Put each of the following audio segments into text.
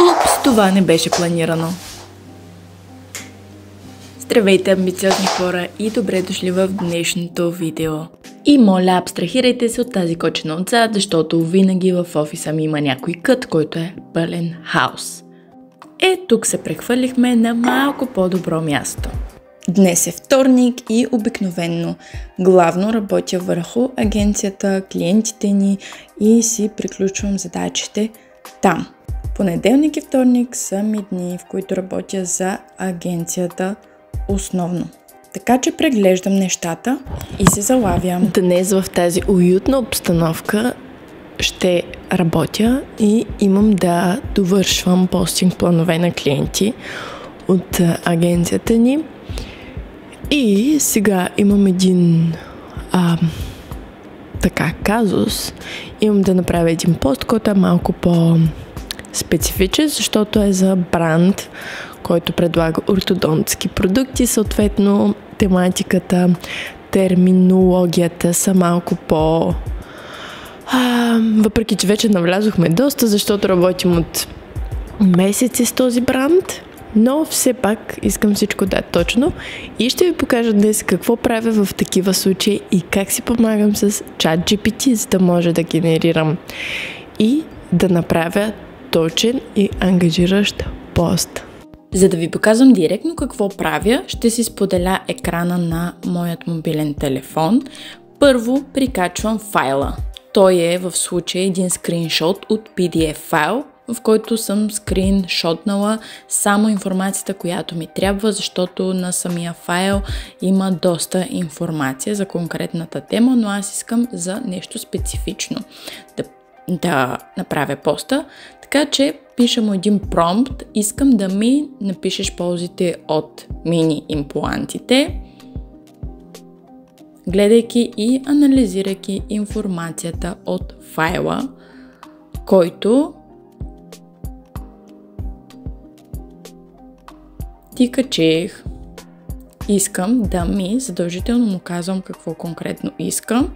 Упс, това не беше планирано. Здравейте, амбициозни хора и добре дошли в днешното видео. И моля, абстрахирайте се от тази кочина отзад, защото винаги в офиса ми има някой кът, който е пълен хаос. Тук се прехвърлихме на малко по-добро място. Днес е вторник и обикновенно главно работя върху агенцията, клиентите ни и си приключвам задачите там. Понеделник и вторник са ми дни, в които работя за агенцията основно. Така че преглеждам нещата и се залавям. Днес в тази уютна обстановка ще работя и имам да довършвам постинг планове на клиенти от агенцията ни. И сега имам един казус. Имам да направя един пост, който е малко по-специфичен, защото е за бранд, който предлага ортодонтски продукти. Съответно, тематиката, терминологията са малко по... въпреки, че вече навлязохме доста, защото работим от месеци с този бранд, но все пак искам всичко да е точно и ще ви покажа днес какво правя в такива случаи и как си помагам с ChatGPT, за да може да генерирам и да направя точен и ангажиращ пост. За да ви показвам директно какво правя, ще си споделя екрана на моят мобилен телефон. Първо прикачвам файла. Той е в случая един скриншот от PDF файл, в който съм скриншотнала само информацията, която ми трябва, защото на самия файл има доста информация за конкретната тема, но аз искам за нещо специфично да направя поста. Така че пиша му един промпт, искам да ми напишеш ползите от мини имплантите, гледайки и анализирайки информацията от файла, който ти качих. Искам да ми, задължително му казвам какво конкретно искам,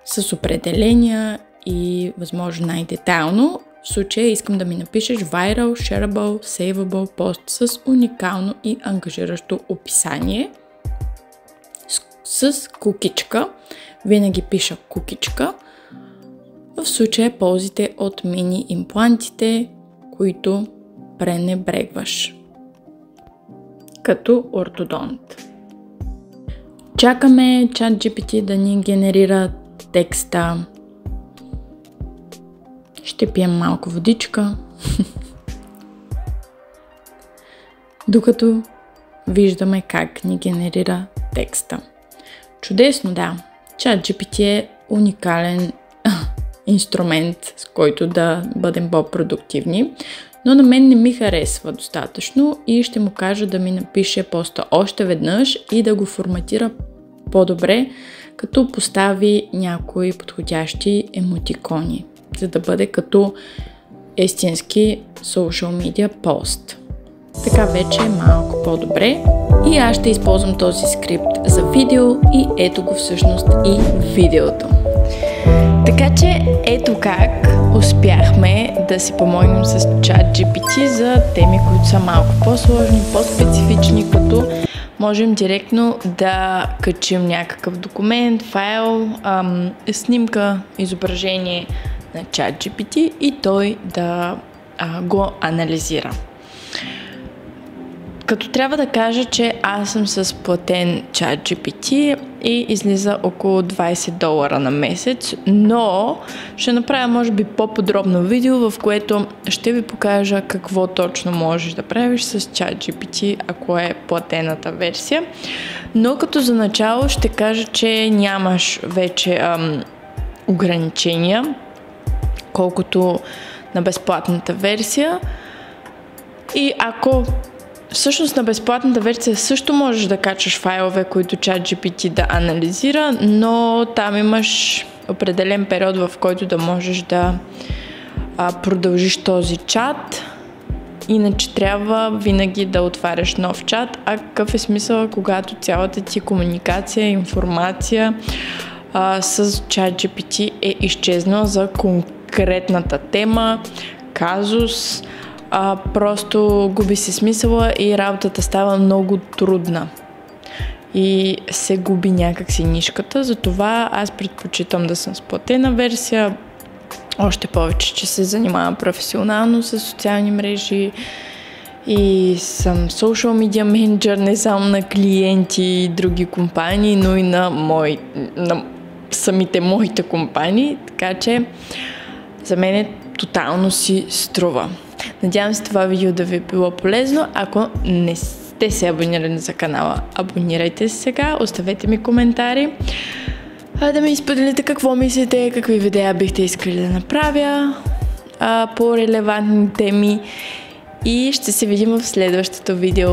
с определения и възможно най-детайлно. В случая искам да ми напишеш viral, shareable, savable пост с уникално и ангажиращо описание с кукичка. Винаги пиша кукичка. В случая ползите от мини имплантите, които пренебрегваш като ортодонт. Чакаме ChatGPT да ни генерира текста. Ще пием малко водичка. Докато виждаме как ни генерира текста. Чудесно, да. ChatGPT е уникален инструмент, с който да бъдем по-продуктивни, но на мен не ми харесва достатъчно и ще му кажа да ми напише поста още веднъж и да го форматира по-добре, като постави някои подходящи емотикони, за да бъде като истински social media пост. Така вече е малко по-добре и аз ще използвам този скрипт за видео и ето го всъщност и видеото. Така че ето как успяхме да си помогнем с ChatGPT за теми, които са малко по-сложни, по-специфични, като можем директно да качим някакъв документ, файл, снимка, изображение на ChatGPT и той да го анализира. Като трябва да кажа, че аз съм с платен ChatGPT и излиза около $20 на месец, но ще направя може би по-подробно видео, в което ще ви покажа какво точно можеш да правиш с ChatGPT, ако е платената версия. Но като за начало ще кажа, че нямаш вече ограничения, колкото на безплатната версия. И ако всъщност на безплатната версия също можеш да качаш файлове, които ChatGPT да анализира, но там имаш определен период, в който да можеш да продължиш този чат. Иначе трябва винаги да отваряш нов чат. А какъв е смисъл, когато цялата ти комуникация, информация с ChatGPT е изчезнала за конкретната тема, казус, просто губи се смисъла и работата става много трудна. И се губи някакси нишката, затова аз предпочитам да съм с платена версия, още повече, че се занимавам професионално с социални мрежи и съм social media manager не само на клиенти и други компании, но и на самите моите компании, така че за мен тотално си струва. Надявам се това видео да ви е било полезно. Ако не сте се абонирали за канала, абонирайте се сега, оставете ми коментари, да ми изподелите какво мислите, какви видеа бихте искали да направя по релевантни теми и ще се видим в следващото видео.